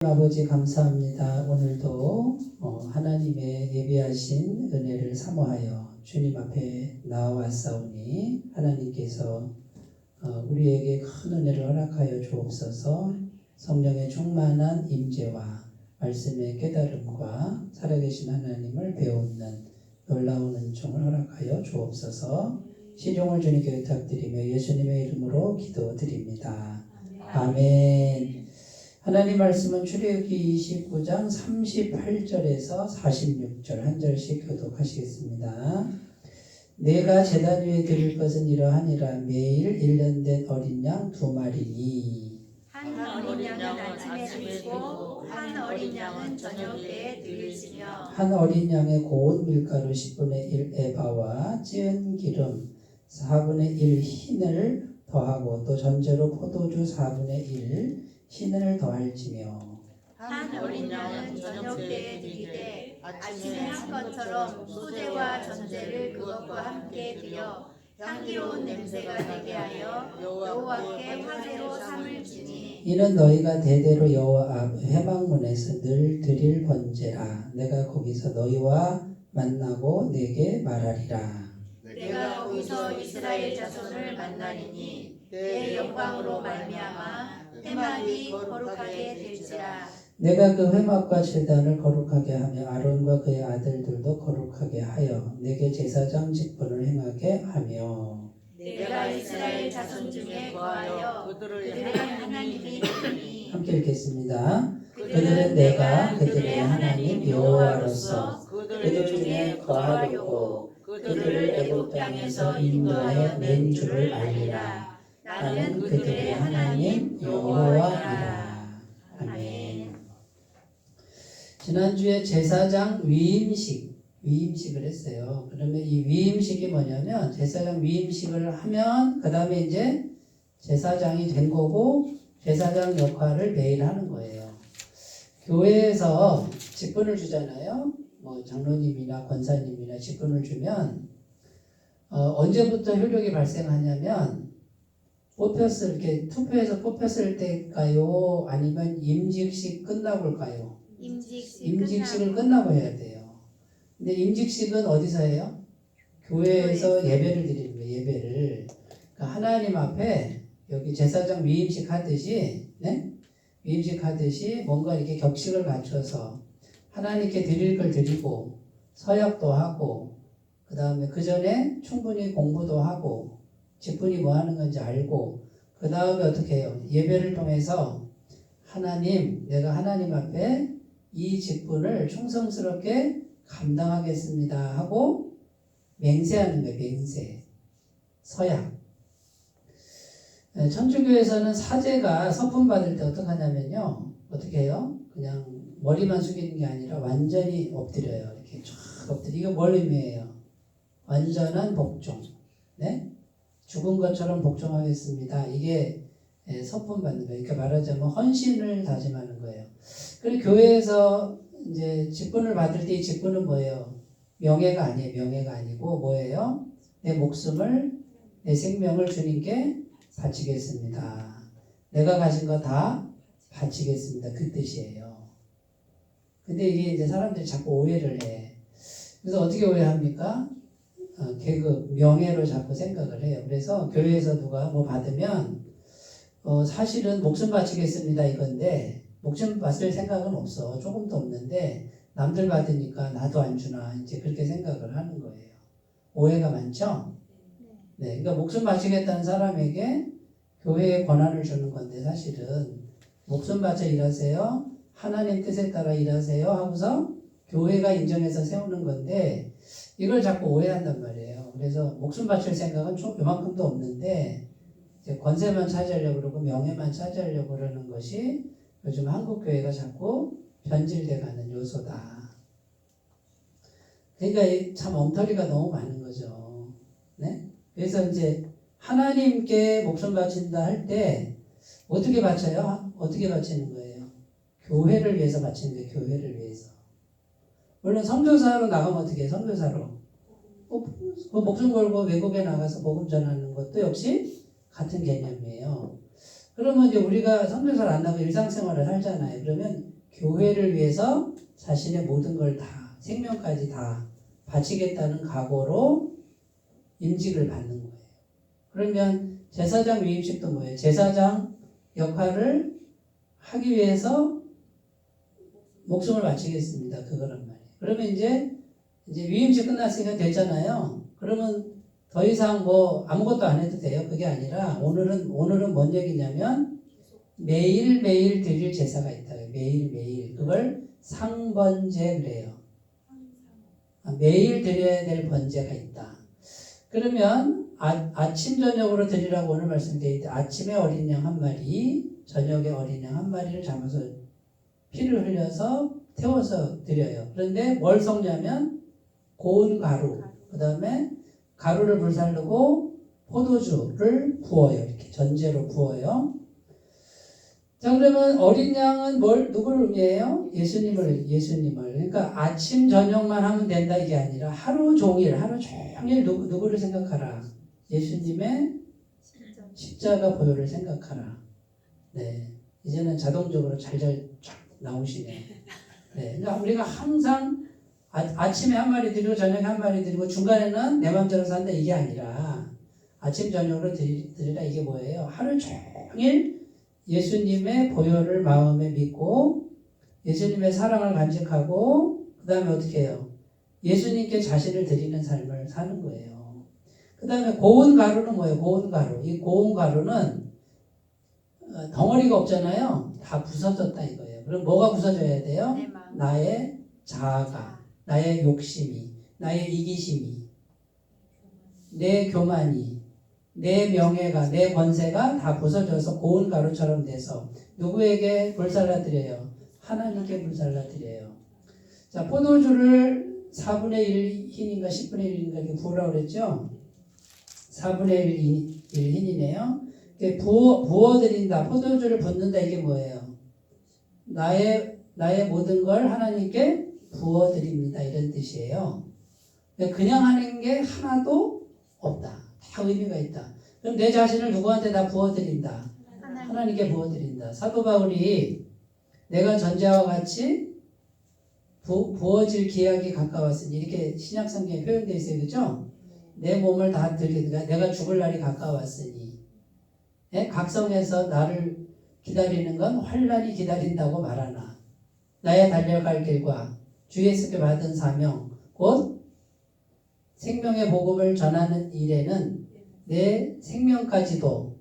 아버지 감사합니다. 오늘도 하나님의 예비하신 은혜를 사모하여 주님 앞에 나와왔사오니 하나님께서 우리에게 큰 은혜를 허락하여 주옵소서. 성령의 충만한 임재와 말씀의 깨달음과 살아계신 하나님을 배우는 놀라운 은총을 허락하여 주옵소서. 신용을 주님께 부탁드리며 예수님의 이름으로 기도드립니다. 아멘. 하나님 말씀은 출애굽기 29장 38절에서 46절 한 절씩 교독하시겠습니다. 내가 제단 위에 드릴 것은 이러하니라. 매일 1년 된 어린 양 2마리니 한 어린 양은 아침에 드리고 한 어린 양은 저녁에 드리시며 한 어린 양의 고운 밀가루 10분의 1 에바와 찌은 기름 4분의 1 흰을 더하고 또 전제로 포도주 4분의 1 흰을 더할지며 한 어린 양은 저녁때에 드리되 아침에 한 것처럼 소제와 전제를 그것과 함께 드려 향기로운 냄새가 나게 하여 여호와께 화제로 삼을 지니 이는 너희가 대대로 여호와 앞 회막문에서 늘 드릴 번제라. 내가 거기서 너희와 만나고 내게 말하리라. 내가 거기서 이스라엘 자손을 만나리니 내 영광으로 말미암아 회막이 거룩하게 될지라. 내가 그 회막과 제단을 거룩하게 하며 아론과 그의 아들들도 거룩하게 하여 내게 제사장 직분을 행하게 하며 내가 이스라엘 자손 중에 거하여 그들의 하나님이 되니 함께 읽겠습니다. 그들은 내가 그들의 하나님 여호와로서 그들 중에 거하려고 그들을 애굽 땅에서 인도하여 낸 줄을 알리라. 나는 그들의 하나님 여호와이라. 아멘. 지난주에 제사장 위임식을 했어요. 그러면 이 위임식이 뭐냐면 제사장 위임식을 하면 그 다음에 이제 제사장이 된 거고 제사장 역할을 매일 하는 거예요. 교회에서 직분을 주잖아요. 뭐 장로님이나 권사님이나 직분을 주면 언제부터 효력이 발생하냐면 이렇게 투표해서 뽑혔을 때일까요? 아니면 임직식 끝나고일까요? 임직식을 끝나고 해야 돼요. 근데 임직식은 어디서 해요? 교회에서 예배를 드리는 거예요. 예배를. 그러니까 하나님 앞에 여기 제사장 위임식 하듯이, 네? 위임식 하듯이 뭔가 이렇게 격식을 갖춰서 하나님께 드릴 걸 드리고 서약도 하고 그 다음에 그 전에 충분히 공부도 하고 직분이 뭐 하는 건지 알고 그 다음에 어떻게 해요? 예배를 통해서 하나님, 내가 하나님 앞에 이 직분을 충성스럽게 감당하겠습니다 하고 맹세하는 거예요. 맹세. 서약. 천주교에서는 사제가 서품 받을 때 어떻게 하냐면요. 어떻게 해요? 그냥 머리만 숙이는 게 아니라 완전히 엎드려요. 이렇게 쫙 엎드려. 이거 뭘 의미해요? 완전한 복종. 네? 죽은 것처럼 복종하겠습니다. 이게 서품 받는 거예요. 이렇게 말하자면 헌신을 다짐하는 거예요. 그리고 교회에서 이제 직분을 받을 때 이 직분은 뭐예요? 명예가 아니에요. 명예가 아니고 뭐예요? 내 목숨을, 내 생명을 주님께 바치겠습니다. 내가 가진 거 다 바치겠습니다. 그 뜻이에요. 근데 이게 이제 사람들이 자꾸 오해를 해. 그래서 어떻게 오해합니까? 계급, 명예로 자꾸 생각을 해요. 그래서 교회에서 누가 뭐 받으면 사실은 목숨 바치겠습니다 이건데 목숨 바칠 생각은 없어. 조금도 없는데 남들 받으니까 나도 안 주나 이제 그렇게 생각을 하는 거예요. 오해가 많죠? 네, 그러니까 목숨 바치겠다는 사람에게 교회에 권한을 주는 건데 사실은 목숨 바쳐 일하세요. 하나님 뜻에 따라 일하세요 하고서 교회가 인정해서 세우는 건데 이걸 자꾸 오해한단 말이에요. 그래서 목숨 바칠 생각은 요만큼도 없는데 이제 권세만 차지하려고 그러고 명예만 차지하려고 그러는 것이 요즘 한국 교회가 자꾸 변질돼 가는 요소다. 그러니까 참 엉터리가 너무 많은 거죠. 네? 그래서 이제 하나님께 목숨 바친다 할 때 어떻게 바쳐요? 어떻게 바치는 거예요? 교회를 위해서 바치는 거예요. 교회를 위해서. 물론 선교사로 나가면 어떻게 해요? 선교사로. 목숨 걸고 외국에 나가서 복음 전하는 것도 역시 같은 개념이에요. 그러면 이제 우리가 성경설 안 나고 일상생활을 살잖아요. 그러면 교회를 위해서 자신의 모든 걸 다, 생명까지 다 바치겠다는 각오로 임직을 받는 거예요. 그러면 제사장 위임식도 뭐예요? 제사장 역할을 하기 위해서 목숨을 바치겠습니다. 그거란 말이에요. 그러면 이제 위임식 끝났으니까 됐잖아요. 그러면 더 이상 뭐 아무것도 안 해도 돼요. 그게 아니라 오늘은 뭔 얘기냐면 매일매일 드릴 제사가 있다. 매일매일. 그걸 상번제 그래요. 매일 드려야 될 번제가 있다. 그러면 아침 저녁으로 드리라고 오늘 말씀드릴 때 아침에 어린 양 한 마리, 저녁에 어린 양 한 마리를 잡아서 피를 흘려서 태워서 드려요. 그런데 뭘 섞냐면 고운 가루, 그 다음에 가루를 불살르고 포도주를 부어요. 이렇게 전제로 부어요. 자, 그러면 어린 양은 누구를 의미해요? 예수님을. 그러니까 아침 저녁만 하면 된다 이게 아니라 하루 종일 누구를 생각하라? 예수님의 십자가 보혈을 생각하라. 네, 이제는 자동적으로 잘 나오시네. 네, 그러니까 우리가 항상 아침에 한 마리 드리고 저녁에 한 마리 드리고 중간에는 내 맘대로 산다 이게 아니라 아침 저녁으로 드리라 이게 뭐예요? 하루 종일 예수님의 보혈을 마음에 믿고 예수님의 사랑을 간직하고 그 다음에 어떻게 해요? 예수님께 자신을 드리는 삶을 사는 거예요. 그 다음에 고운 가루는 뭐예요? 고운 가루. 이 고운 가루는 덩어리가 없잖아요. 다 부서졌다 이거예요. 그럼 뭐가 부서져야 돼요? 나의 자아가, 나의 욕심이, 나의 이기심이, 내 교만이, 내 명예가, 내 권세가 다 부서져서 고운 가루처럼 돼서 누구에게 불살라드려요? 하나님께 불살라드려요. 자, 포도주를 4분의 1 흰인가 10분의 1인가 이렇게 부으라고 그랬죠? 4분의 1 흰이네요. 부어드린다, 포도주를 붓는다 이게 뭐예요? 나의 모든 걸 하나님께 부어드립니다 이런 뜻이에요. 그냥 하는 게 하나도 없다. 다 의미가 있다. 그럼 내 자신을 누구한테 다 부어드린다. 하나님께 부어드린다. 사도 바울이 내가 전제와 같이 부어질 기약이 가까웠으니 이렇게 신약성경에 표현되어 있어요. 그죠? 내 몸을 다 드리니까 내가 죽을 날이 가까웠으니 각성해서 나를 기다리는 건 환난이 기다린다고 말하나 나의 달려갈 길과 주 예수께 받은 사명 곧 생명의 복음을 전하는 일에는 내 생명까지도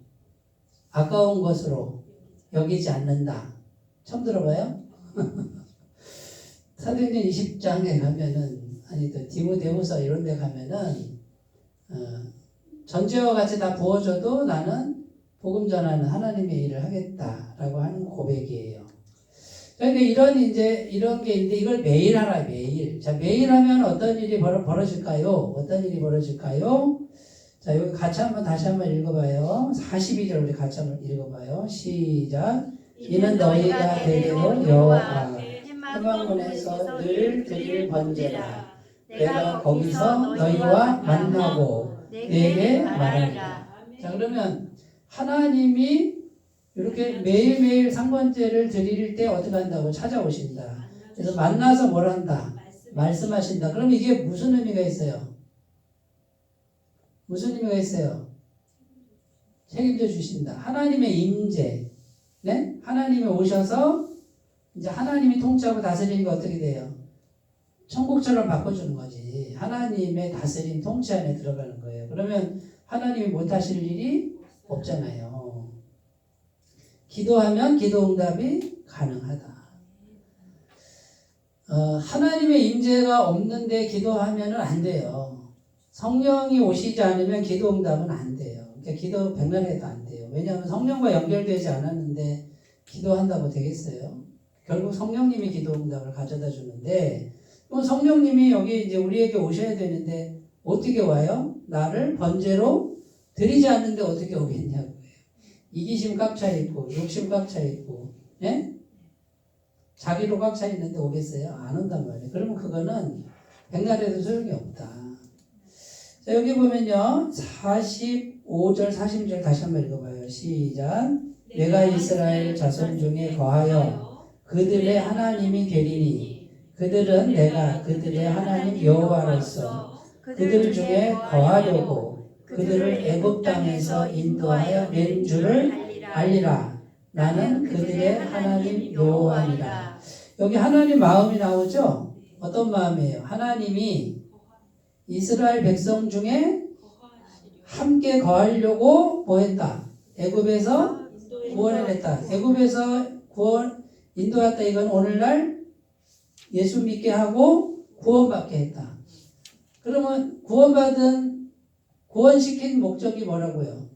아까운 것으로 여기지 않는다. 처음 들어봐요? 사도행전 20장에 가면은 또 디모데후서 이런 데 가면은 전제와 같이 다 부어줘도 나는 복음 전하는 하나님의 일을 하겠다라고 하는 고백이에요. 그러니까 이런 게 있는데 이걸 매일 하라, 매일. 자, 매일 하면 어떤 일이 벌어질까요? 어떤 일이 벌어질까요? 자, 여기 다시 한번 읽어봐요. 42절 우리 같이 한번 읽어봐요. 시작. 이는 너희가 대대로 여호와 회막문에서 늘 드릴 번제라. 내가 거기서 너희와 만나고 내게 말하리라. 자, 그러면 하나님이 이렇게 매일매일 상번제를 드릴 때 어떻게 한다고? 찾아오신다. 그래서 만나서 뭘 한다? 말씀하신다. 그럼 이게 무슨 의미가 있어요? 무슨 의미가 있어요? 책임져 주신다. 하나님의 임재. 네? 하나님이 오셔서 이제 하나님이 통치하고 다스리는 게 어떻게 돼요? 천국처럼 바꿔주는 거지. 하나님의 다스림 통치 안에 들어가는 거예요. 그러면 하나님이 못하실 일이 없잖아요. 기도하면 기도 응답이 가능하다. 하나님의 임재가 없는데 기도하면 안 돼요. 성령이 오시지 않으면 기도 응답은 안 돼요. 그러니까 기도 백날해도 안 돼요. 왜냐하면 성령과 연결되지 않았는데 기도한다고 되겠어요? 결국 성령님이 기도 응답을 가져다 주는데 성령님이 여기 이제 우리에게 오셔야 되는데 어떻게 와요? 나를 번제로 드리지 않는데 어떻게 오겠냐고요. 이기심 꽉 차 있고 욕심 꽉 차 있고 자기로 꽉 차 있는데 오겠어요? 안 온단 말이에요. 그러면 그거는 백날해도 소용이 없다. 여기 보면요. 45절, 46절 다시 한번 읽어봐요. 시작. 내가 이스라엘 자손 중에 거하여 그들의 하나님이 되리니 그들은 내가 그들의 하나님 여호와로서 그들 중에 거하려고 그들을 애굽 땅에서 인도하여 낸 줄을 알리라. 나는 그들의 하나님 여호와니라. 여기 하나님 마음이 나오죠? 어떤 마음이에요? 하나님이 이스라엘 백성 중에 함께 거하려고 뭐 했다? 애굽에서 구원을 했다. 애굽에서 인도했다. 이건 오늘날 예수 믿게 하고 구원받게 했다. 그러면 구원시킨 목적이 뭐라고요?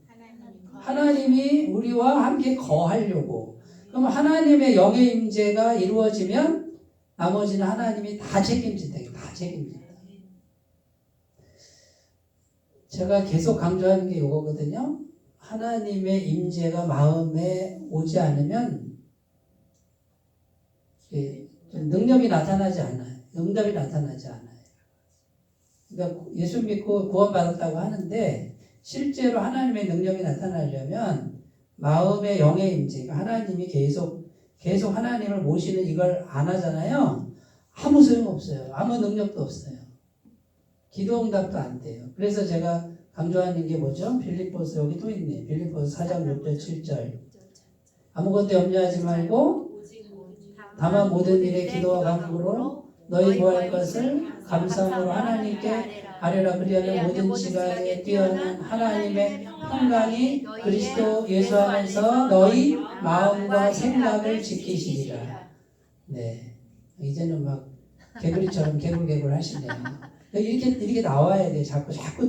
하나님이 우리와 함께 거하려고. 그럼 하나님의 영의 임재가 이루어지면 나머지는 하나님이 다 책임진다. 다 책임진다. 제가 계속 강조하는 게 이거거든요. 하나님의 임재가 마음에 오지 않으면 좀 능력이 나타나지 않아요. 응답이 나타나지 않아요. 그러니까 예수 믿고 구원받았다고 하는데 실제로 하나님의 능력이 나타나려면 마음의 영의 임재가 하나님이 계속 하나님을 모시는 이걸 안 하잖아요. 아무 소용없어요. 아무 능력도 없어요. 기도 응답도 안 돼요. 그래서 제가 강조하는 게 뭐죠? 빌립보서 여기 또 있네. 빌립보서 4장 6절 7절 아무것도 염려하지 말고 다만 모든 일에 기도와 간구로 너희 구할 것을 감사함으로 하나님께 아뢰라. 그리하면 모든 지각에 뛰어난 하나님의 평강이 그리스도 예수 안에서 너희 마음과 생각을 지키시리라. 네, 이제는 막 개구리처럼 개굴개굴 하시네요. 이렇게 나와야 돼요. 자꾸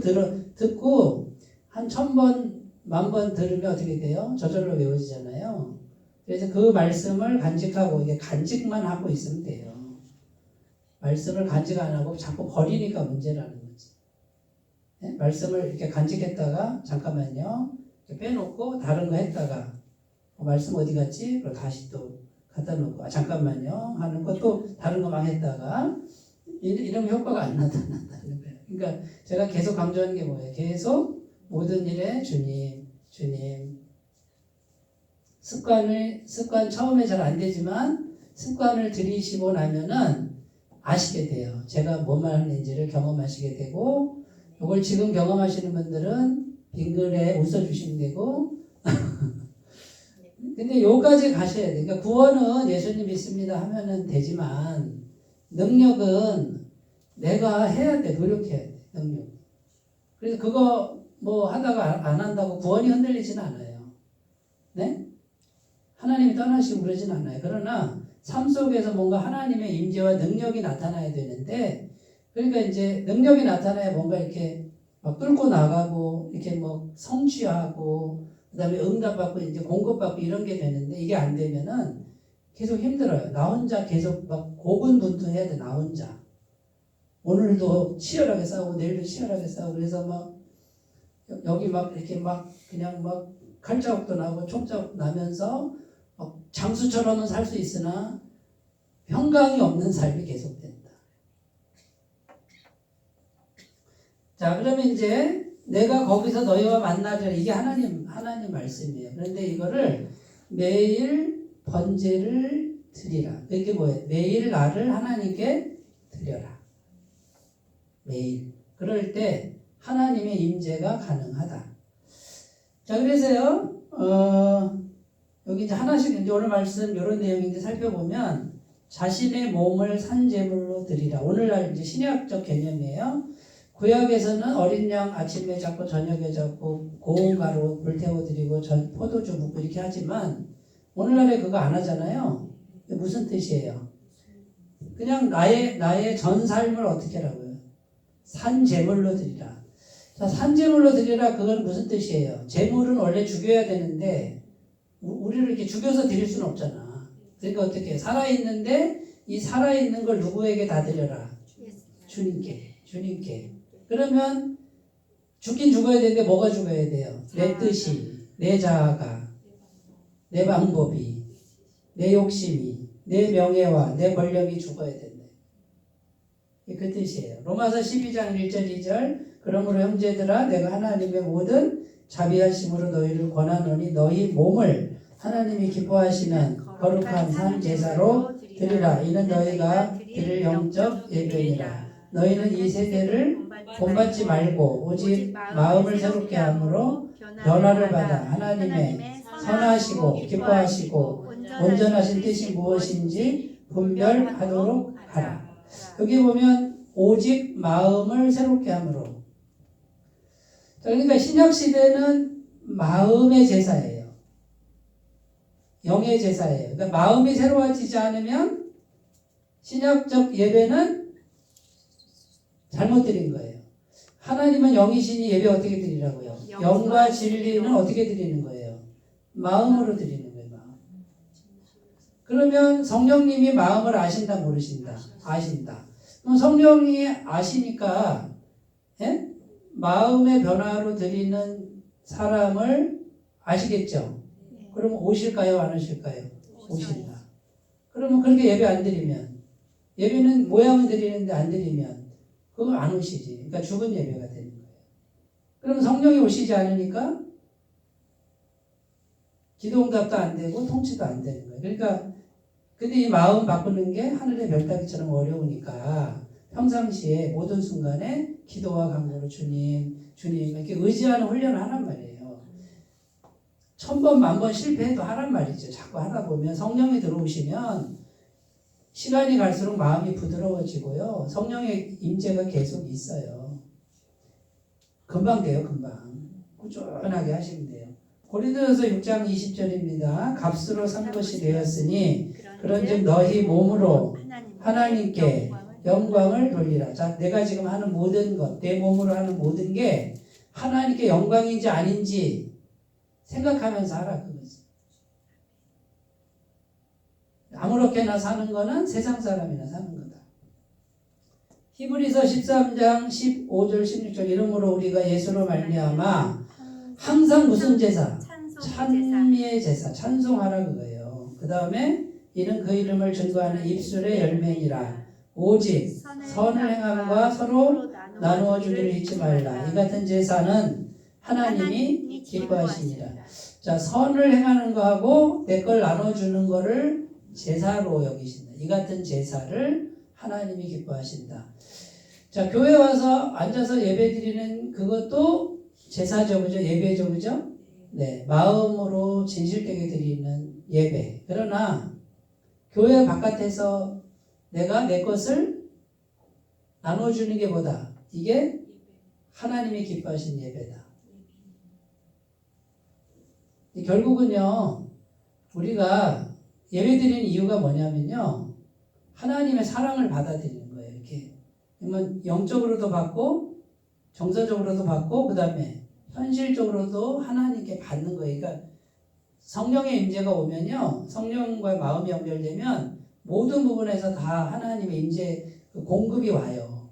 듣고 한 1000번, 10,000번 들으면 어떻게 돼요? 저절로 외워지잖아요. 그래서 그 말씀을 간직하고 이게 간직만 하고 있으면 돼요. 말씀을 간직 안 하고 자꾸 버리니까 문제라는 거지. 네? 말씀을 이렇게 간직했다가 잠깐만요. 이렇게 빼놓고 다른 거 했다가 말씀 어디 갔지? 그걸 다시 또 갖다 놓고 잠깐만요 하는 것도 다른 거 막 했다가 이런 효과가 안 나타난다는 거예요. 그러니까 제가 계속 강조하는 게 뭐예요? 계속 모든 일에 주님 습관 처음에 잘 안 되지만 습관을 들이시고 나면은 아시게 돼요. 제가 뭔 말 하는지를 경험하시게 되고 이걸 지금 경험하시는 분들은 빙글에 웃어주시면 되고 근데 여기까지 가셔야 돼요. 그러니까 구원은 예수님 믿습니다 하면은 되지만 능력은 내가 해야 돼. 노력해야 돼. 능력. 그래서 그거 뭐 하다가 안 한다고 구원이 흔들리진 않아요. 네? 하나님이 떠나시고 그러진 않아요. 그러나 삶 속에서 뭔가 하나님의 임재와 능력이 나타나야 되는데 그러니까 이제 능력이 나타나야 뭔가 이렇게 막 뚫고 나가고 이렇게 뭐 성취하고 그다음에 응답받고 이제 공급받고 이런 게 되는데 이게 안 되면은 계속 힘들어요. 나 혼자 계속 막 고군분투해야 돼. 나 혼자. 오늘도 치열하게 싸우고 내일도 치열하게 싸우고 그래서 막 여기 막 이렇게 막 그냥 막 칼자국도 나고 총자국 나면서 장수처럼은 살 수 있으나 평강이 없는 삶이 계속된다. 자, 그러면 이제 내가 거기서 너희와 만나리라. 이게 하나님 말씀이에요. 그런데 이거를 매일 번제를 드리라. 이게 뭐예요? 매일 나를 하나님께 드려라. 매일. 그럴 때 하나님의 임재가 가능하다. 자, 그래서요. 여기 이제 하나씩 이제 오늘 말씀 이런 내용인데 살펴보면 자신의 몸을 산제물로 드리라. 오늘날 이제 신약적 개념이에요. 구약에서는 어린 양 아침에 잡고 저녁에 잡고 고운 가루 불태워 드리고 포도주 붓고 이렇게 하지만 오늘날에 그거 안 하잖아요. 무슨 뜻이에요? 그냥 나의 전 삶을 어떻게 하라고요? 산제물로 드리라. 자, 산제물로 드리라. 그건 무슨 뜻이에요? 제물은 원래 죽여야 되는데 우리를 이렇게 죽여서 드릴 수는 없잖아. 그러니까 어떻게 해? 살아있는데 이 살아있는 걸 누구에게 다 드려라? 주님께. 그러면 죽긴 죽어야 되는데 뭐가 죽어야 돼요? 내 뜻이, 내 자아가, 내 방법이, 내 욕심이, 내 명예와 내 권력이 죽어야 된다. 그 뜻이에요. 로마서 12장 1절 2절 그러므로 형제들아 내가 하나님의 모든 자비하심으로 너희를 권하노니 너희 몸을 하나님이 기뻐하시는 거룩한 산 제사로 드리라. 이는 너희가 드릴 영적 예배니라. 너희는 이 세대를 본받지 말고 오직 마음을 새롭게 함으로 변화를 받아 하나님의 선하시고 기뻐하시고 온전하신 뜻이 무엇인지 분별하도록 하라. 여기 보면 오직 마음을 새롭게 함으로. 그러니까 신약 시대는 마음의 제사예요. 영의 제사예요. 그러니까 마음이 새로워지지 않으면 신약적 예배는 잘못 드린 거예요. 하나님은 영이시니 예배 어떻게 드리라고요? 영과 진리는 어떻게 드리는 거예요? 마음으로 드리는 거예요. 마음. 그러면 성령님이 마음을 아신다 모르신다? 아신다. 그럼 성령이 아시니까 마음의 변화로 드리는 사람을 아시겠죠? 그러면 오실까요? 안 오실까요? 오신다. 그러면 그렇게 예배 안 드리면 예배는 모양은 드리는데 안 드리면 그거 안 오시지. 그러니까 죽은 예배가 되는 거예요. 그럼 성령이 오시지 않으니까 기도응답도 안 되고 통치도 안 되는 거예요. 그러니까 근데 이 마음 바꾸는 게 하늘의 별따기처럼 어려우니까 평상시에 모든 순간에 기도와 간구로 주님 이렇게 의지하는 훈련을 하란 말이에요. 1000번, 10,000번 실패해도 하란 말이죠. 자꾸 하다 보면 성령이 들어오시면 시간이 갈수록 마음이 부드러워지고요. 성령의 임재가 계속 있어요. 금방 돼요, 금방. 꾸준하게 하시면 돼요. 고린도전서 6장 20절입니다. 값으로 산 것이 되었으니 그런즉 너희 몸으로 하나님께 영광을 돌리라. 자, 내가 지금 하는 모든 것, 내 몸으로 하는 모든 게 하나님께 영광인지 아닌지 생각하면서 하라 그거지. 아무렇게나 사는 거는 세상 사람이나 사는 거다. 히브리서 13장 15절 16절 이러므로 우리가 예수로 말미암아 항상 무슨 제사? 찬미의 제사, 찬송하라 그거예요. 그 다음에 이는 그 이름을 증거하는 입술의 열매니라. 오직 선을 행함과 서로 나누어 주기를 잊지 말라. 이 같은 제사는 하나님이 기뻐하시니라. 자, 선을 행하는 거하고 내 걸 나눠주는 거를 제사로 여기신다. 이 같은 제사를 하나님이 기뻐하신다. 자, 교회 와서 앉아서 예배 드리는 그것도 제사죠, 그죠? 예배죠, 그죠? 네, 마음으로 진실되게 드리는 예배. 그러나 교회 바깥에서 내가 내 것을 나눠주는 게 뭐다? 이게 하나님이 기뻐하신 예배다. 결국은요, 우리가 예배 드리는 이유가 뭐냐면요, 하나님의 사랑을 받아들이는 거예요. 이렇게. 그러면 영적으로도 받고, 정서적으로도 받고, 그 다음에 현실적으로도 하나님께 받는 거예요. 그러니까 성령의 임재가 오면요, 성령과 마음이 연결되면 모든 부분에서 다 하나님의 임재 공급이 와요.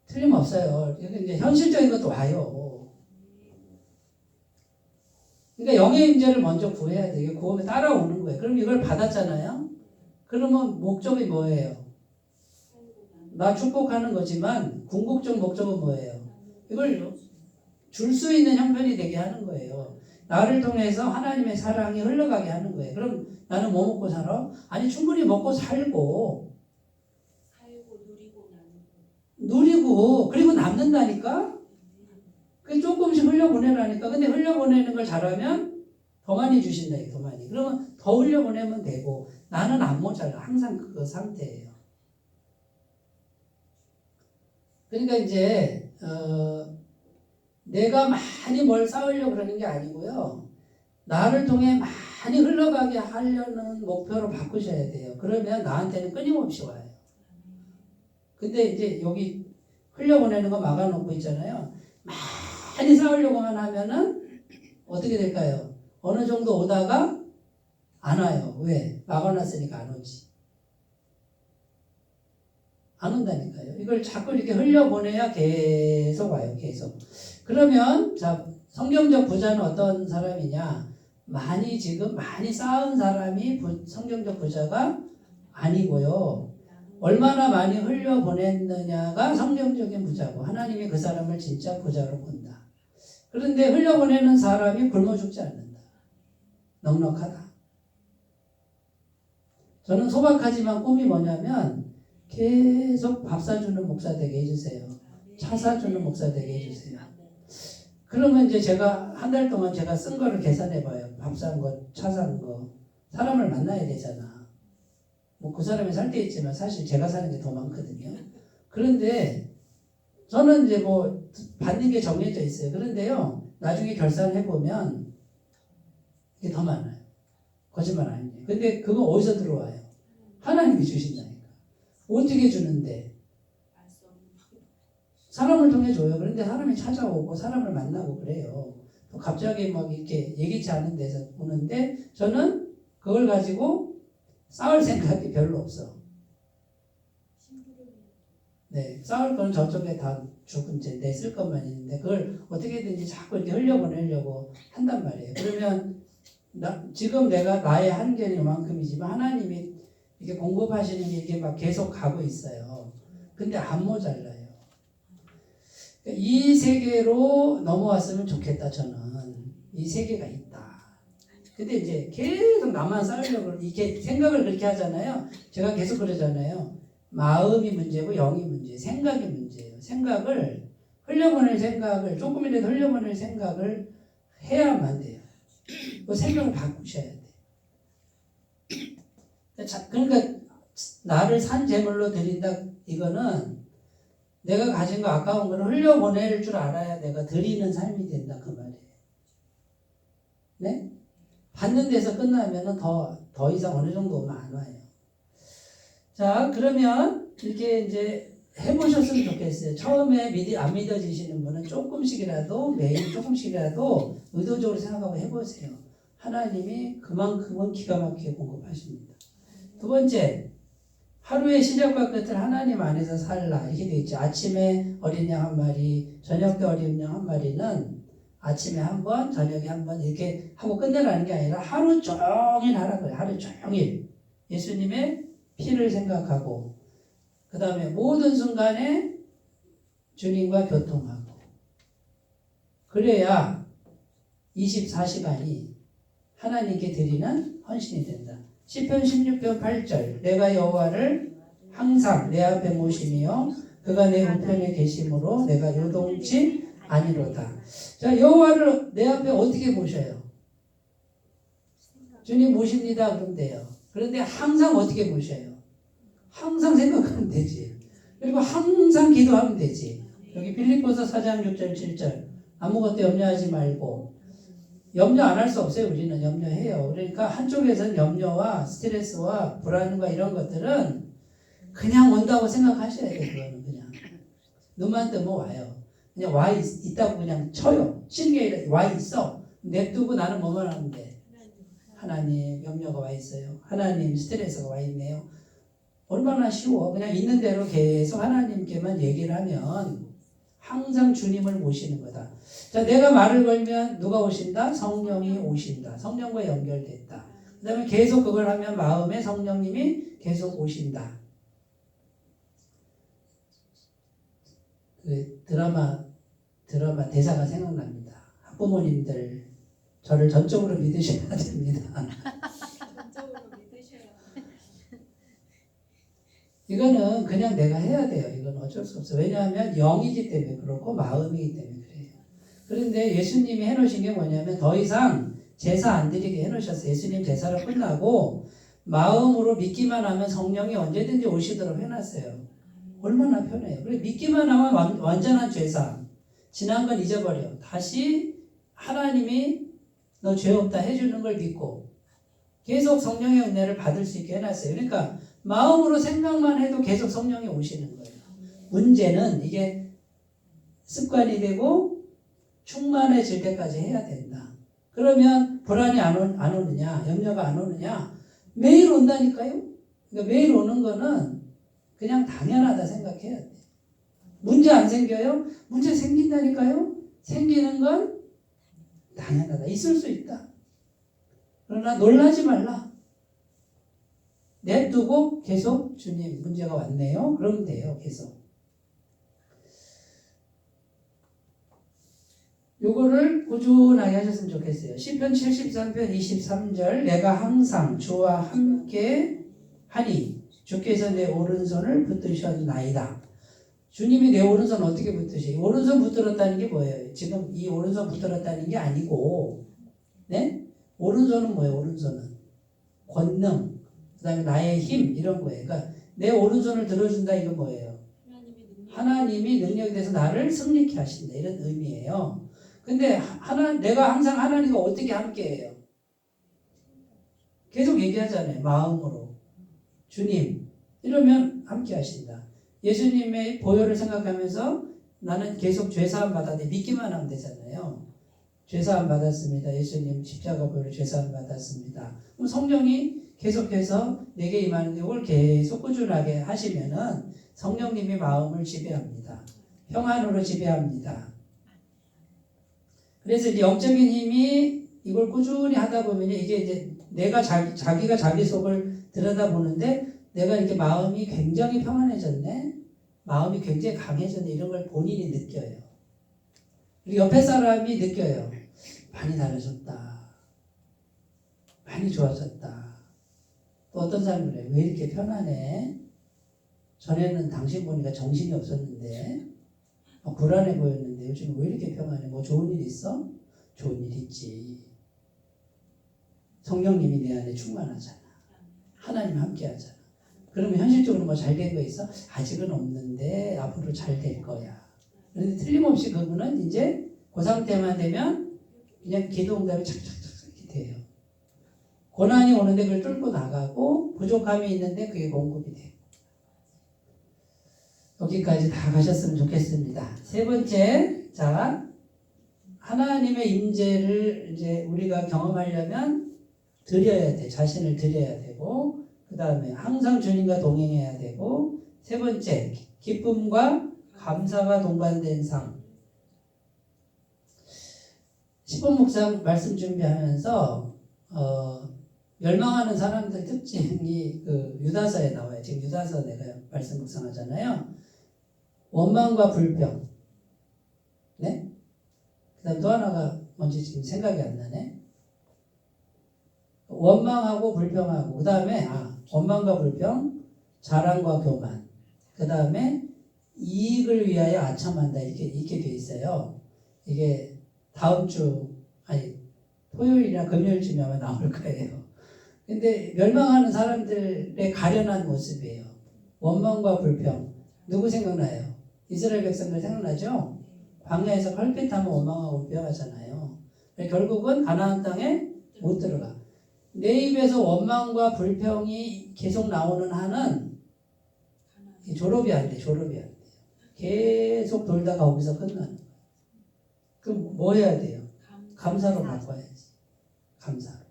틀림없어요. 이제 현실적인 것도 와요. 그러니까 영의 임재를 먼저 구해야 돼요. 이게 구하면 따라오는 거예요. 그럼 이걸 받았잖아요. 그러면 목적이 뭐예요? 나 축복하는 거지만 궁극적 목적은 뭐예요? 이걸 줄 수 있는 형편이 되게 하는 거예요. 나를 통해서 하나님의 사랑이 흘러가게 하는 거예요. 그럼 나는 뭐 먹고 살아? 아니 충분히 먹고 살고 누리고 그리고 남는다니까? 그 조금씩 흘려보내라니까. 근데 흘려보내는 걸 잘하면 더 많이 주신다. 더 많이. 그러면 더 흘려보내면 되고 나는 안 모자라. 항상 그 상태예요. 그러니까 이제 내가 많이 뭘 쌓으려고 그러는 게 아니고요. 나를 통해 많이 흘러가게 하려는 목표로 바꾸셔야 돼요. 그러면 나한테는 끊임없이 와요. 근데 이제 여기 흘려보내는 거 막아놓고 있잖아요. 많이 쌓으려고만 하면은 어떻게 될까요? 어느 정도 오다가 안 와요. 왜? 막아놨으니까 안 오지. 안 온다니까요. 이걸 자꾸 이렇게 흘려보내야 계속 와요. 계속. 그러면 자, 성경적 부자는 어떤 사람이냐? 많이 쌓은 사람이 성경적 부자가 아니고요. 얼마나 많이 흘려보냈느냐가 성경적인 부자고 하나님이 그 사람을 진짜 부자로 본다. 그런데 흘려보내는 사람이 굶어 죽지 않는다. 넉넉하다. 저는 소박하지만 꿈이 뭐냐면 계속 밥 사주는 목사 되게 해주세요. 차 사주는 목사 되게 해주세요. 그러면 이제 제가 한 달 동안 제가 쓴 거를 계산해 봐요. 밥 산 거, 차 산 거. 사람을 만나야 되잖아. 뭐 그 사람이 살 때 있지만 사실 제가 사는 게 더 많거든요. 그런데 저는 이제 뭐 받는 게 정해져 있어요. 그런데요, 나중에 결산해 보면 이게 더 많아요. 거짓말 아니에요. 근데 그거 어디서 들어와요? 하나님이 주신다니까. 어떻게 주는데? 사람을 통해 줘요. 그런데 사람이 찾아오고 사람을 만나고 그래요. 또 갑자기 막 이렇게 예기치 않은 데서 오는데 저는 그걸 가지고 싸울 생각이 별로 없어. 네, 싸울 거는 저쪽에 다 주고 이제 내 쓸 것만 있는데 그걸 어떻게든지 자꾸 이렇게 흘려보내려고 한단 말이에요. 그러면 지금 내가 나의 한계는 이만큼이지만 하나님이 이게 공급하시는 게 이게 막 계속 가고 있어요. 근데 안 모자라요. 이 세계로 넘어왔으면 좋겠다, 저는. 이 세계가 있다. 근데 이제 계속 나만 쌓으려고 이렇게 생각을 그렇게 하잖아요. 제가 계속 그러잖아요. 마음이 문제고 영이 문제예요. 생각이 문제예요. 생각을 흘려보낼 생각을 조금이라도 흘려보낼 생각을 해야만 돼요. 그 생각을 바꾸셔야 돼요. 그러니까 나를 산 제물로 드린다 이거는 내가 가진 거 아까운 거를 흘려보낼 줄 알아야 내가 드리는 삶이 된다 그 말이에요. 네? 받는 데서 끝나면은 더 이상 어느 정도 오면 안 와요. 자, 그러면 이렇게 이제 해보셨으면 좋겠어요. 처음에 안 믿어지시는 분은 조금씩이라도 매일 조금씩이라도 의도적으로 생각하고 해보세요. 하나님이 그만큼은 기가 막히게 공급하십니다. 두 번째, 하루의 시작과 끝을 하나님 안에서 살라 이렇게 되어 있죠. 아침에 어린 양 한 마리, 저녁 때 어린 양 한 마리는 아침에 한 번, 저녁에 한 번 이렇게 하고 끝내라는 게 아니라 하루 종일 하라고요. 하루 종일 예수님의 피를 생각하고 그 다음에 모든 순간에 주님과 교통하고 그래야 24시간이 하나님께 드리는 헌신이 된다. 시편 16편 8절 내가 여호와를 항상 내 앞에 모시며 그가 내 우편에 계심으로 내가 요동치 아니로다. 자, 여호와를 내 앞에 어떻게 모셔요? 주님 모십니다 그러면 돼요. 그런데 항상 어떻게 모셔요? 항상 생각하면 되지. 그리고 항상 기도하면 되지. 여기 빌립보서 4장 6절 7절 아무것도 염려하지 말고 염려 안 할 수 없어요. 우리는 염려해요. 그러니까 한쪽에서는 염려와 스트레스와 불안과 이런 것들은 그냥 온다고 생각하셔야 돼요. 그거는 그냥 눈만 뜨면 와요. 그냥 와 있다고 그냥 쳐요. 쉬는 게 아니라 와 있어. 냅두고 나는 뭐만 하면 돼. 하나님 염려가 와 있어요. 하나님 스트레스가 와 있네요. 얼마나 쉬워. 그냥 있는 대로 계속 하나님께만 얘기를 하면 항상 주님을 모시는 거다. 자, 내가 말을 걸면 누가 오신다? 성령이 오신다. 성령과 연결됐다. 그 다음에 계속 그걸 하면 마음에 성령님이 계속 오신다. 그 드라마 대사가 생각납니다. 학부모님들 저를 전적으로 믿으셔야 됩니다. 이거는 그냥 내가 해야 돼요. 이건 어쩔 수 없어요. 왜냐하면 영이기 때문에 그렇고 마음이기 때문에 그래요. 그런데 예수님이 해놓으신 게 뭐냐면 더 이상 제사 안 드리게 해놓으셨어요. 예수님 제사로 끝나고 마음으로 믿기만 하면 성령이 언제든지 오시도록 해놨어요. 얼마나 편해요. 그래 믿기만 하면 완전한 죄사. 지난 건 잊어버려. 다시 하나님이 너 죄 없다 해주는 걸 믿고 계속 성령의 은혜를 받을 수 있게 해놨어요. 그러니까 마음으로 생각만 해도 계속 성령이 오시는 거예요. 문제는 이게 습관이 되고 충만해질 때까지 해야 된다. 그러면 불안이 안 오느냐, 염려가 안 오느냐, 매일 온다니까요. 그러니까 매일 오는 거는 그냥 당연하다 생각해야 돼. 문제 안 생겨요? 문제 생긴다니까요. 생기는 건 당연하다. 있을 수 있다. 그러나 놀라지 말라. 냅두고 계속 주님 문제가 왔네요. 그러면 돼요. 계속. 요거를 꾸준하게 하셨으면 좋겠어요. 시편 73편 23절 내가 항상 주와 함께 하니 주께서 내 오른손을 붙드셨나이다. 주님이 내 오른손 어떻게 붙드시? 오른손 붙들었다는 게 뭐예요? 지금 이 오른손 붙들었다는 게 아니고, 네? 오른손은 뭐예요? 오른손은 권능, 그다음에 나의 힘 이런 거예요. 그러니까 내 오른손을 들어준다 이건 뭐예요? 하나님이 능력이 돼서 나를 승리케 하신다 이런 의미예요. 근데 내가 항상 하나님과 어떻게 함께해요? 계속 얘기하잖아요. 마음으로 주님 이러면 함께 하신다. 예수님의 보혈을 생각하면서 나는 계속 죄사함 받았는데 믿기만 하면 되잖아요. 죄사함 받았습니다. 예수님 십자가 보혈 죄사함 받았습니다. 그럼 성령이 계속해서 내게 임하는데 이걸 계속 꾸준하게 하시면은 성령님이 마음을 지배합니다. 평안으로 지배합니다. 그래서 이제 영적인 힘이 이걸 꾸준히 하다 보면 이게 이제 내가 자기가 자기 속을 들여다보는데 내가 이렇게 마음이 굉장히 평안해졌네? 마음이 굉장히 강해졌네? 이런 걸 본인이 느껴요. 그리고 옆에 사람이 느껴요. 많이 달라졌다. 많이 좋아졌다. 또 어떤 사람이 그래요. 왜 이렇게 편안해? 전에는 당신 보니까 정신이 없었는데 불안해 보였는데 요즘 왜 이렇게 평안해? 뭐 좋은 일 있어? 좋은 일 있지. 성령님이 내 안에 충만하잖아. 하나님 함께 하잖아. 그러면 현실적으로 뭐 잘 된 거 있어? 아직은 없는데 앞으로 잘 될 거야. 그런데 틀림없이 그분은 이제 그 상태만 되면 그냥 기도 응답이 착착착 이렇게 돼요. 고난이 오는데 그걸 뚫고 나가고 부족함이 있는데 그게 공급이 돼요. 여기까지 다 가셨으면 좋겠습니다. 세 번째, 자 하나님의 임재를 이제 우리가 경험하려면 드려야 돼. 자신을 드려야 되고 그 다음에 항상 주님과 동행해야 되고 세 번째, 기쁨과 감사가 동반된 삶. 10분 묵상 말씀 준비하면서 멸망하는 사람들 특징이 그 유다서에 나와요. 지금 유다서 내가 말씀 묵상하잖아요. 원망과 불평. 네? 그 다음 또 하나가 뭔지 지금 생각이 안 나네. 원망하고 불평하고 그 다음에 원망과 불평, 자랑과 교만. 그 다음에 이익을 위하여 아첨한다 이렇게 돼 있어요. 이게 다음 주 토요일이나 금요일쯤에 아마 나올 거예요. 근데 멸망하는 사람들의 가련한 모습이에요. 원망과 불평. 누구 생각나요? 이스라엘 백성들 생각나죠? 광야에서 펄핏하면 원망하고 불평하잖아요. 결국은 가나안 땅에 못 들어가. 내 입에서 원망과 불평이 계속 나오는 한은 졸업이 안 돼. 계속 돌다가 거기서 끝나는 거야. 그럼 뭐 해야 돼요? 감사로 바꿔야지. 감사로.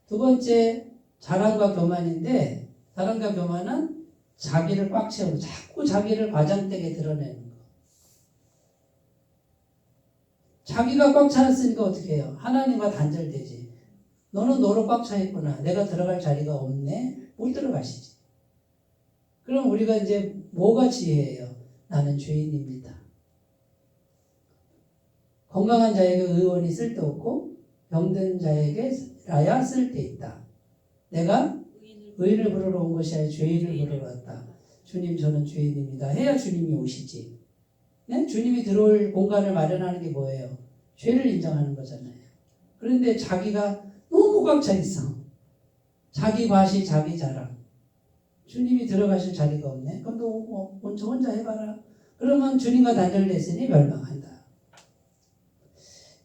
두 번째, 자랑과 교만인데 자랑과 교만은 자기를 꽉 채우고 자꾸 자기를 과장되게 드러내는 거. 자기가 꽉 차였으니까 어떻게 해요? 하나님과 단절되지. 너는 너로 꽉 차 있구나. 내가 들어갈 자리가 없네. 못 들어가시지. 그럼 우리가 이제 뭐가 지혜예요? 나는 죄인입니다. 건강한 자에게 의원이 쓸데없고 병든 자에게라야 쓸데있다. 내가 의인을 부르러 온 것이 아니라 죄인을 부르러 왔다. 주님 저는 죄인입니다. 해야 주님이 오시지. 네? 주님이 들어올 공간을 마련하는 게 뭐예요? 죄를 인정하는 거잖아요. 그런데 자기가 너무 꽉 차 있어. 자기 과시, 자기 자랑. 주님이 들어가실 자리가 없네. 그럼 너 혼자 해봐라. 그러면 주님과 단절됐으니 멸망한다.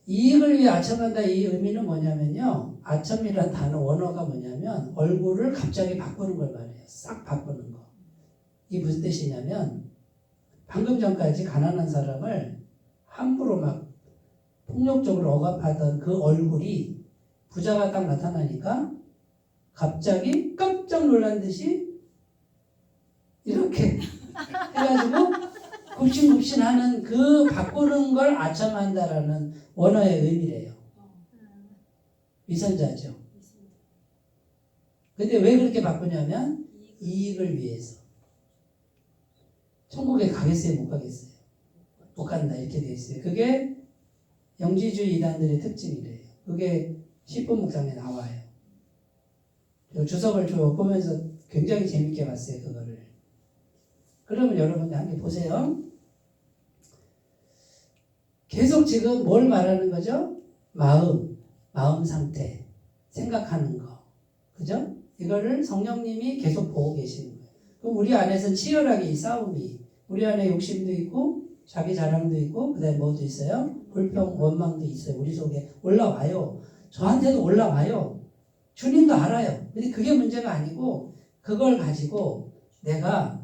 이익을 위해 아첨한다 이 의미는 뭐냐면요. 아첨이란 단어 원어가 뭐냐면 얼굴을 갑자기 바꾸는 걸 말해요. 싹 바꾸는 거. 이게 무슨 뜻이냐면 방금 전까지 가난한 사람을 함부로 막 폭력적으로 억압하던 그 얼굴이 부자가 딱 나타나니까 갑자기 깜짝 놀란 듯이 이렇게 해가지고 굽신굽신하는 그 바꾸는 걸 아첨한다라는 원어의 의미래요. 위선자죠. 근데 왜 그렇게 바꾸냐면 이익을 위해서. 천국에 가겠어요? 못 가겠어요? 못 간다 이렇게 돼 있어요. 그게 영지주의 이단들의 특징이래요. 그게 10분 묵상에 나와요. 주석을 보면서 굉장히 재밌게 봤어요. 그거를. 그러면 여러분들 함께 보세요. 계속 지금 뭘 말하는 거죠? 마음 상태, 생각하는 거. 그죠? 이거를 성령님이 계속 보고 계시는 거예요. 그럼 우리 안에서는 치열하게 이 싸움이, 우리 안에 욕심도 있고, 자기 자랑도 있고, 그 다음에 뭐도 있어요? 불평, 원망도 있어요. 우리 속에 올라와요. 저한테도 올라와요. 주님도 알아요. 근데 그게 문제가 아니고, 그걸 가지고 내가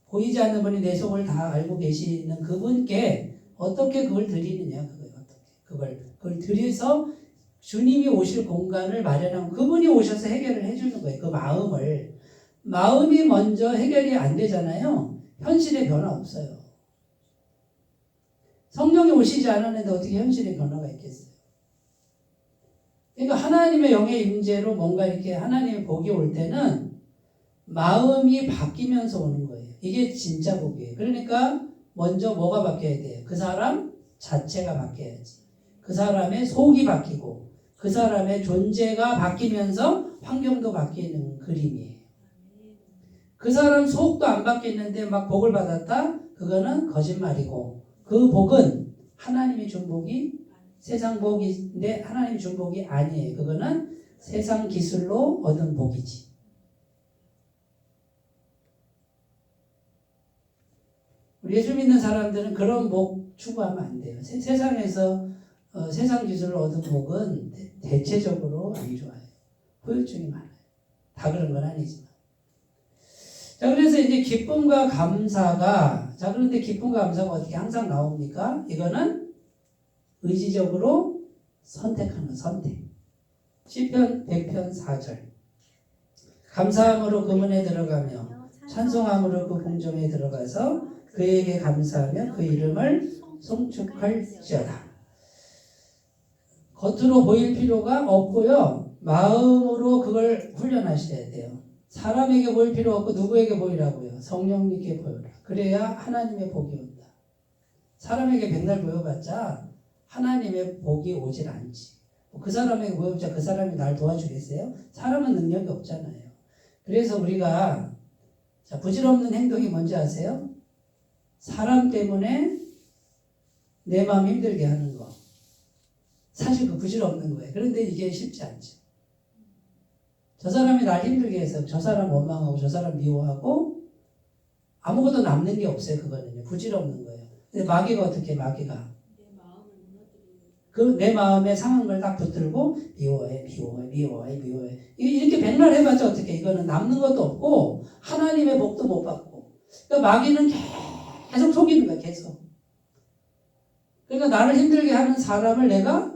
보이지 않는 분이 내 속을 다 알고 계시는 그분께 어떻게 그걸 드리느냐, 그걸 드려서 주님이 오실 공간을 마련하고 그분이 오셔서 해결을 해주는 거예요. 그 마음이 먼저 해결이 안 되잖아요. 현실에 변화 없어요. 성령이 오시지 않았는데 어떻게 현실에 변화가 있겠어요? 그러니까 하나님의 영의 임재로 뭔가 이렇게 하나님의 복이 올 때는 마음이 바뀌면서 오는 거예요. 이게 진짜 복이에요. 그러니까 먼저 뭐가 바뀌어야 돼요? 그 사람 자체가 바뀌어야지. 그 사람의 속이 바뀌고 그 사람의 존재가 바뀌면서 환경도 바뀌는 그림이에요. 그 사람 속도 안 바뀌는데 막 복을 받았다? 그거는 거짓말이고 그 복은 하나님이 준 복이 세상 복인데 하나님이 준 복이 아니에요. 그거는 세상 기술로 얻은 복이지. 우리 예수 믿는 사람들은 그런 복 추구하면 안 돼요. 세상에서 세상 기술로 얻은 복은 대체적으로 안 좋아요. 후유증이 많아요. 다 그런 건 아니지만. 자, 그래서 이제 기쁨과 감사가, 자, 그런데 기쁨과 감사가 어떻게 항상 나옵니까? 이거는 의지적으로 선택하는 선택. 시편 100편 4절. 감사함으로 그 문에 들어가며 찬송함으로 그 궁정에 들어가서 그에게 감사하며 그 이름을 송축할지어다. 겉으로 보일 필요가 없고요. 마음으로 그걸 훈련하셔야 돼요. 사람에게 보일 필요 없고 누구에게 보이라고요? 성령님께 보여라. 그래야 하나님의 복이 온다. 사람에게 백날 보여봤자 하나님의 복이 오질 않지. 그 사람에게 보여봤자 그 사람이 날 도와주겠어요? 사람은 능력이 없잖아요. 그래서 우리가 자, 부질없는 행동이 뭔지 아세요? 사람 때문에 내 마음 힘들게 하는 거. 사실 그 부질없는 거예요. 그런데 이게 쉽지 않죠. 저 사람이 날 힘들게 해서 저 사람 원망하고 저 사람 미워하고 아무것도 남는 게 없어요. 그거는요. 부질없는 거예요. 근데 마귀가 어떻게 마귀가 그 내 마음의 상한 딱 붙들고 미워해. 이렇게 백날 해봤자 어떻게 이거는 남는 것도 없고 하나님의 복도 못 받고. 그러니까 마귀는 계속 속이는 거야. 계속. 그러니까 나를 힘들게 하는 사람을 내가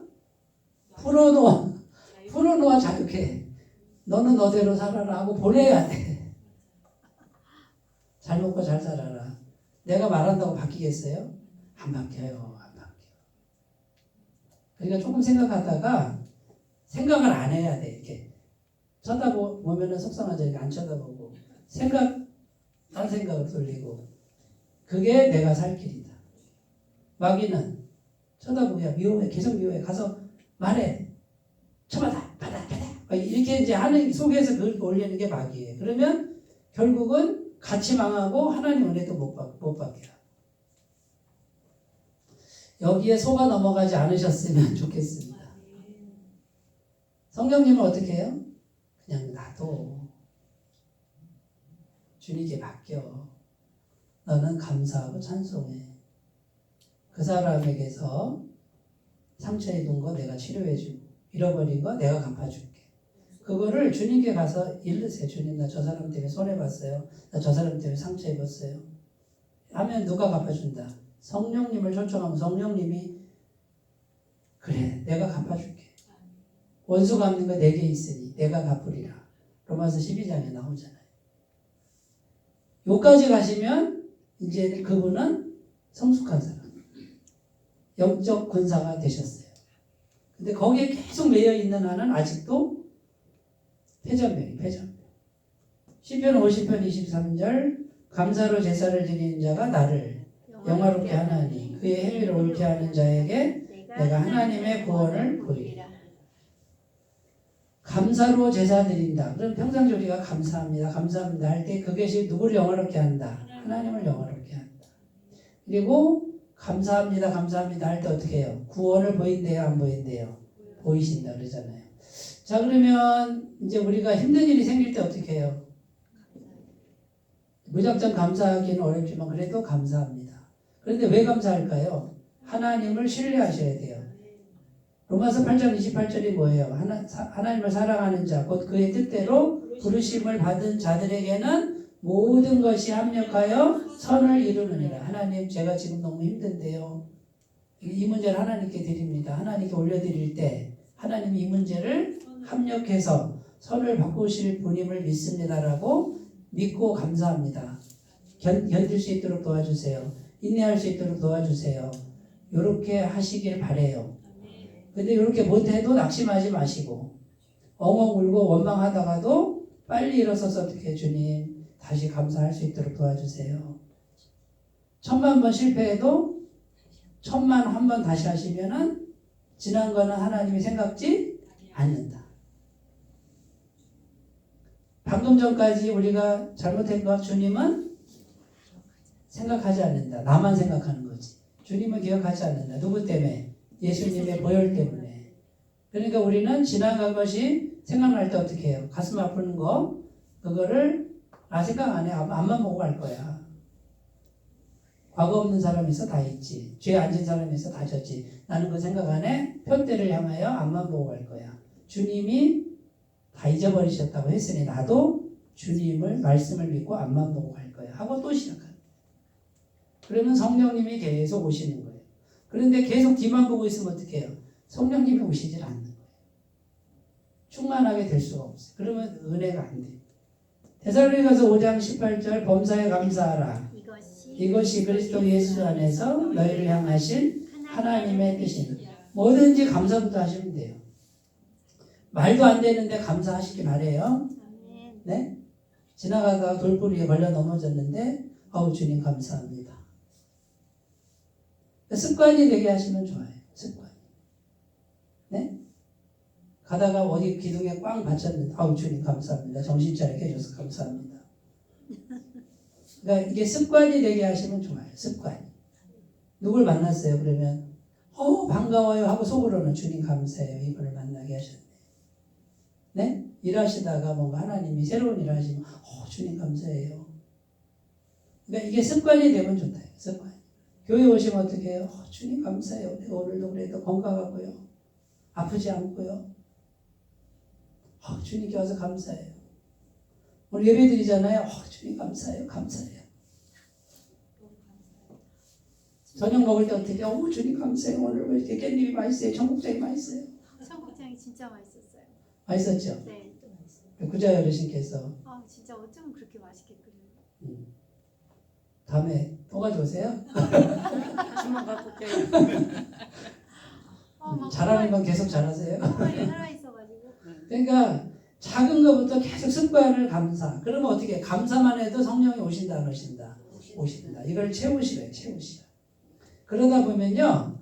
풀어놓아 자유케. 너는 너대로 살아라 하고 보내야 돼. 잘 먹고 잘 살아라. 내가 말한다고 바뀌겠어요? 안 바뀌어요. 안 바뀌어. 그러니까 조금 생각하다가 생각을 안 해야 돼. 이렇게 쳐다보면은 속상하자니까 안 쳐다보고 딴 생각을 돌리고 그게 내가 살 길이다. 마귀는 쳐다보야 미워해. 계속 미워해. 가서 말해. 쳐받아. 이렇게 이제 하는 속에서 그걸 올리는 게 마귀예요. 그러면 결국은 같이 망하고 하나님 은혜도 못 받게. 여기에 속아 넘어가지 않으셨으면 좋겠습니다. 성령님은 어떻게 해요? 그냥 놔둬. 주님께 맡겨. 너는 감사하고 찬송해. 그 사람에게서 상처 입은 거 내가 치료해주고 잃어버린 거 내가 갚아줄게. 그거를 주님께 가서 일르세요. 주님 나 저 사람 때문에 손해봤어요. 나 저 사람 때문에 상처 입었어요. 하면 누가 갚아준다? 성령님을 초청하면 성령님이 그래 내가 갚아줄게. 원수 갚는 거 내게 있으니 내가 갚으리라. 로마서 12장에 나오잖아요. 여기까지 가시면 이제 그분은 성숙한 사람. 영적 군사가 되셨어요. 근데 거기에 계속 매여 있는 한은 아직도 패전병. 시편 50편 23절 감사로 제사를 드리는 자가 나를 영화롭게 하나니 그의 행위를 옳게 하는 자에게 내가 하나님의 구원을 보이리라. 감사로 제사 드린다. 그럼 평상시 우리가 감사합니다. 감사합니다 할 때 그것이 누구를 영화롭게 한다? 하나님을 영화롭게 한다. 그리고 감사합니다. 감사합니다 할 때 어떻게 해요? 구원을 보인대요? 안 보인대요? 보이신다 그러잖아요. 자, 그러면 이제 우리가 힘든 일이 생길 때 어떻게 해요? 무작정 감사하기는 어렵지만 그래도 감사합니다. 그런데 왜 감사할까요? 하나님을 신뢰하셔야 돼요. 로마서 8장 28절이 뭐예요? 하나님을 사랑하는 자, 곧 그의 뜻대로 부르심을 받은 자들에게는 모든 것이 합력하여 선을 이루느니라. 하나님, 제가 지금 너무 힘든데요. 이 문제를 하나님께 드립니다. 하나님께 올려드릴 때 하나님이 이 문제를 합력해서 선을 바꾸실 분임을 믿습니다라고 믿고 감사합니다. 견딜 수 있도록 도와주세요. 인내할 수 있도록 도와주세요. 이렇게 하시길 바래요. 근데 이렇게 못해도 낙심하지 마시고 엉엉 울고 원망하다가도 빨리 일어서서 어떻게 주님 다시 감사할 수 있도록 도와주세요. 1000만 번 실패해도 1001번 다시 하시면은 지난 거는 하나님이 생각지 않는다. 방금 전까지 우리가 잘못한 거 주님은 생각하지 않는다. 나만 생각하는 거지. 주님은 기억하지 않는다. 누구 때문에? 예수님의 보혈 때문에. 그러니까 우리는 지나간 것이 생각날 때 어떻게 해요? 가슴 아픈 거 그거를 생각 안 해. 앞만 보고 갈 거야. 과거 없는 사람이 있어 다 있지. 죄 앉은 사람이 있어 다 졌지. 나는 그 생각 안 해. 편대를 향하여 앞만 보고 갈 거야. 주님이 다 잊어버리셨다고 했으니 나도 주님을 말씀을 믿고 앞만 보고 갈 거야 하고 또 시작합니다. 그러면 성령님이 계속 오시는 거예요. 그런데 계속 뒤만 보고 있으면 어떻게 해요? 성령님이 오시질 않는 거예요. 충만하게 될 수가 없어요. 그러면 은혜가 안 돼요. 데살로니가서 5장 18절 범사에 감사하라. 이것이 그리스도 예수 안에서 너희를 향하신 하나님의 뜻입니다. 뭐든지 감사부터 하시면 돼요. 말도 안 되는데 감사하시기 바래요. 네? 지나가다가 돌부리에 걸려 넘어졌는데 아우 주님 감사합니다. 습관이 되게 하시면 좋아요. 습관. 네? 가다가 어디 기둥에 꽝 받쳤는데 아우 주님 감사합니다. 정신 차리게 해줘서 감사합니다. 그러니까 이게 습관이 되게 하시면 좋아요. 습관. 누굴 만났어요? 그러면 반가워요 하고 속으로는 주님 감사해요. 이분을 만나게 하셨네. 네? 일하시다가 뭔가 하나님이 새로운 일을 하시면 주님 감사해요. 그러니까 이게 습관이 되면 좋다. 습관. 교회 오시면 어떻게 해요? 주님 감사해요. 내가 오늘도 그래도 건강하고요. 아프지 않고요. 주님께 와서 감사해요. 오늘 예배 드리잖아요. 주님 감사해요. 감사해요. 저녁 먹을 때 어떻게 해요? 주님 감사해요. 오늘 왜 이렇게 깻잎이 맛있어요? 청국장이 맛있어요? 청국장이 진짜 맛있었어요. 맛있었죠? 네. 구자 어르신께서 진짜 어쩜 그렇게 맛있게 끓여요. 다음에 또 가져오세요. 주문 갖고 올게요. 잘하는 건 계속 잘하세요. 정말 살아있어가지고. 그러니까 작은 것부터 계속 습관을 감사. 그러면 어떻게 해? 감사만 해도 성령이 오신다 안 오신다? 오신다. 이걸 채우시래요. 채우시라. 그러다 보면요.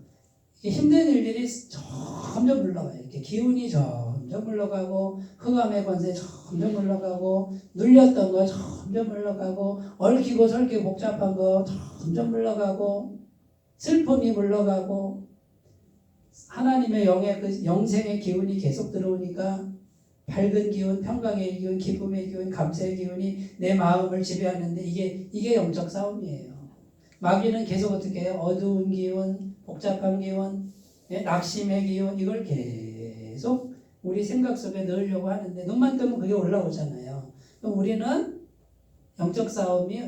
힘든 일들이 점점 물러가요. 이렇게 기운이 점점 물러가고 흑암의 권세 점점 물러가고 눌렸던 거 점점 물러가고 얽히고 설키고 복잡한 거 점점 물러가고 슬픔이 물러가고 하나님의 영의 그 영생의 기운이 계속 들어오니까 밝은 기운, 평강의 기운, 기쁨의 기운, 감사의 기운이 내 마음을 지배하는데 이게 영적 싸움이에요. 마귀는 계속 어떻게 해요? 어두운 기운, 복잡한 기운, 낙심의 기운 이걸 계속 우리 생각 속에 넣으려고 하는데 눈만 뜨면 그게 올라오잖아요. 그럼 우리는 영적 싸움이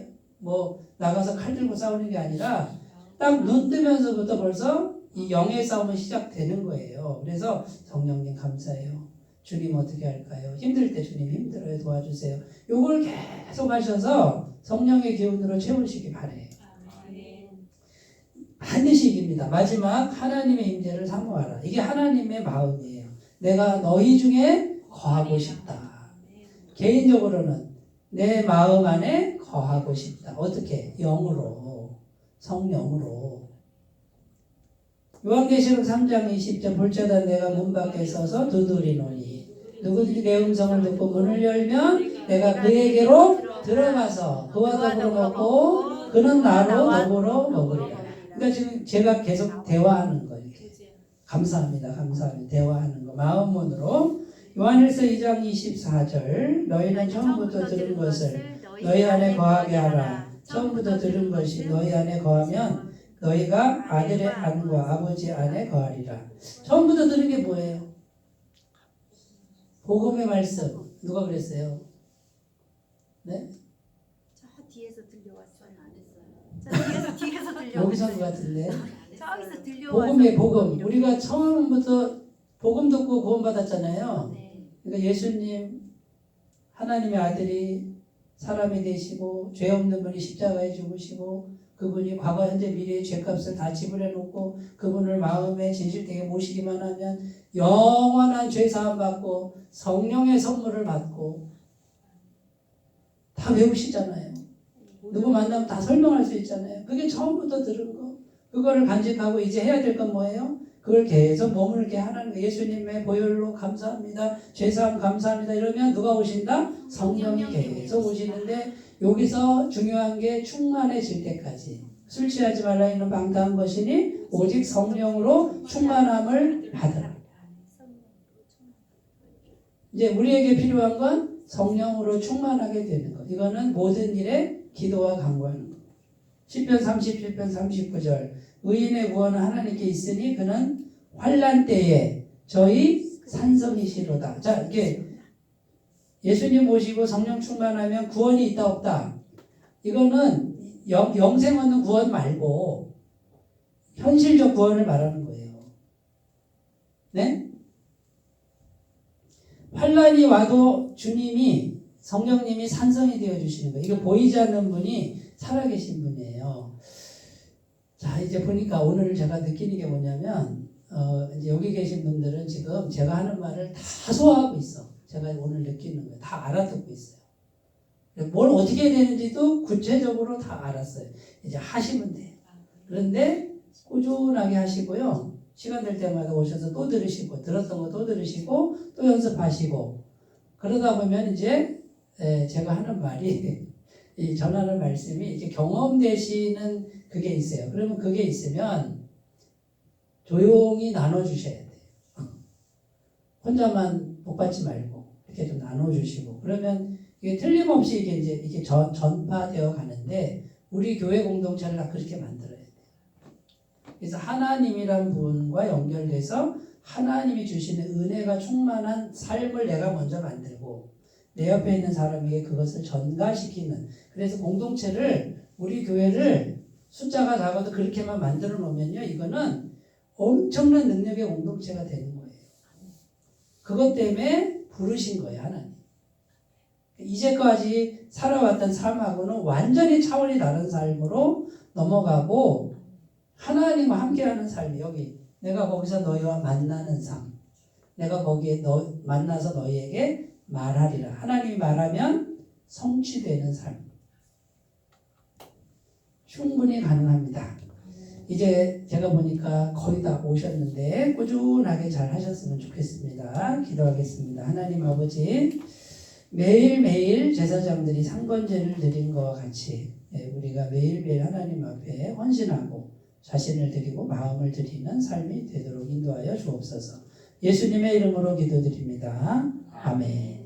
나가서 칼 들고 싸우는 게 아니라 딱 눈 뜨면서부터 벌써 이 영의 싸움은 시작되는 거예요. 그래서 성령님 감사해요. 주님 어떻게 할까요? 힘들 때 주님 힘들어요. 도와주세요. 요걸 계속 하셔서 성령의 기운으로 채우시기 바래요. 반드시 이깁니다. 마지막 하나님의 임재를 사모하라. 이게 하나님의 마음이에요. 내가 너희 중에 거하고 싶다. 개인적으로는 내 마음 안에 거하고 싶다. 어떻게? 영으로, 성령으로. 요한계시록 3장 20절 볼자다 내가 문 밖에 서서 두드리노니 누구든지 내 음성을 듣고 문을 열면 내가 그에게로 들어가서 그와 더불어 먹고 그는 나로 더불어 먹으리라. 그러니까 지금 제가 계속 대화하는 거예요. 감사합니다. 감사합니다. 대화하는 거 마음문으로. 요한일서 2장 24절 너희는 처음부터 들은 것을 너희 안에 거하게 하라. 처음부터 들은 것이 너희 안에 거하면 너희가 아들의 안과 아버지 안에 거하리라. 처음부터 들은 게 뭐예요? 복음의 말씀. 누가 그랬어요? 네? 저 뒤에서 들려왔어요. 저 뒤에서 들려왔어요. 여기서 것 같은데. 저기서 들려왔어요. 복음의 복음. 우리가 처음부터 복음 듣고 구원 받았잖아요. 네. 그러니까 예수님 하나님의 아들이 사람이 되시고 죄 없는 분이 십자가에 죽으시고 그분이 과거 현재 미래의 죄값을 다 지불해 놓고 그분을 마음에 진실되게 모시기만 하면 영원한 죄 사함 받고 성령의 선물을 받고 다 외우시잖아요. 누구 만나면 다 설명할 수 있잖아요. 그게 처음부터 들은 거. 그거를 간직하고 이제 해야 될 건 뭐예요? 그걸 계속 머물게 하는 거. 예수님의 보혈로 감사합니다. 죄사함 감사합니다. 이러면 누가 오신다? 성령이 계속 오시는데 여기서 중요한 게 충만해질 때까지. 술 취하지 말라 있는 방탕한 것이니 오직 성령으로 충만함을 받으라. 이제 우리에게 필요한 건 성령으로 충만하게 되는 것. 이거는 모든 일에 기도와 간구하는 것. 시편 37편 39절 의인의 구원은 하나님께 있으니 그는 환난 때에 저희 산성이시로다. 자, 이게 예수님 모시고 성령 충만하면 구원이 있다 없다. 이거는 영생 얻는 구원 말고 현실적 구원을 말하는 거예요. 네? 환난이 와도 주님이 성령님이 산성이 되어 주시는 거예요. 이거 보이지 않는 분이 살아계신 분이에요. 자, 이제 보니까 오늘 제가 느끼는 게 뭐냐면 이제 여기 계신 분들은 지금 제가 하는 말을 다 소화하고 있어. 제가 오늘 느끼는 거예요. 다 알아듣고 있어요. 뭘 어떻게 해야 되는지도 구체적으로 다 알았어요. 이제 하시면 돼요. 그런데 꾸준하게 하시고요. 시간 될 때마다 오셔서 또 들으시고 들었던 거 또 들으시고 또 연습하시고 그러다 보면 이제 제가 하는 말이 이 전하는 말씀이 이렇게 경험되시는 그게 있어요. 그러면 그게 있으면 조용히 나눠주셔야 돼요. 혼자만 복 받지 말고 이렇게 좀 나눠주시고 그러면 이게 틀림없이 이게 전파되어 가는데 우리 교회 공동체를 다 그렇게 만들어야 돼요. 그래서 하나님이란 분과 연결돼서 하나님이 주시는 은혜가 충만한 삶을 내가 먼저 만들고 내 옆에 있는 사람에게 그것을 전가시키는 그래서 공동체를 우리 교회를 숫자가 작아도 그렇게만 만들어 놓으면요 이거는 엄청난 능력의 공동체가 되는 거예요. 그것 때문에 부르신 거예요 하나님. 이제까지 살아왔던 삶하고는 완전히 차원이 다른 삶으로 넘어가고 하나님과 함께하는 삶이 여기 내가 거기서 너희와 만나는 삶 내가 거기에 만나서 너희에게 말하리라. 하나님이 말하면 성취되는 삶. 충분히 가능합니다. 이제 제가 보니까 거의 다 오셨는데 꾸준하게 잘 하셨으면 좋겠습니다. 기도하겠습니다. 하나님 아버지 매일매일 제사장들이 상번제를 드린 것과 같이 우리가 매일매일 하나님 앞에 헌신하고 자신을 드리고 마음을 드리는 삶이 되도록 인도하여 주옵소서. 예수님의 이름으로 기도드립니다. 아멘.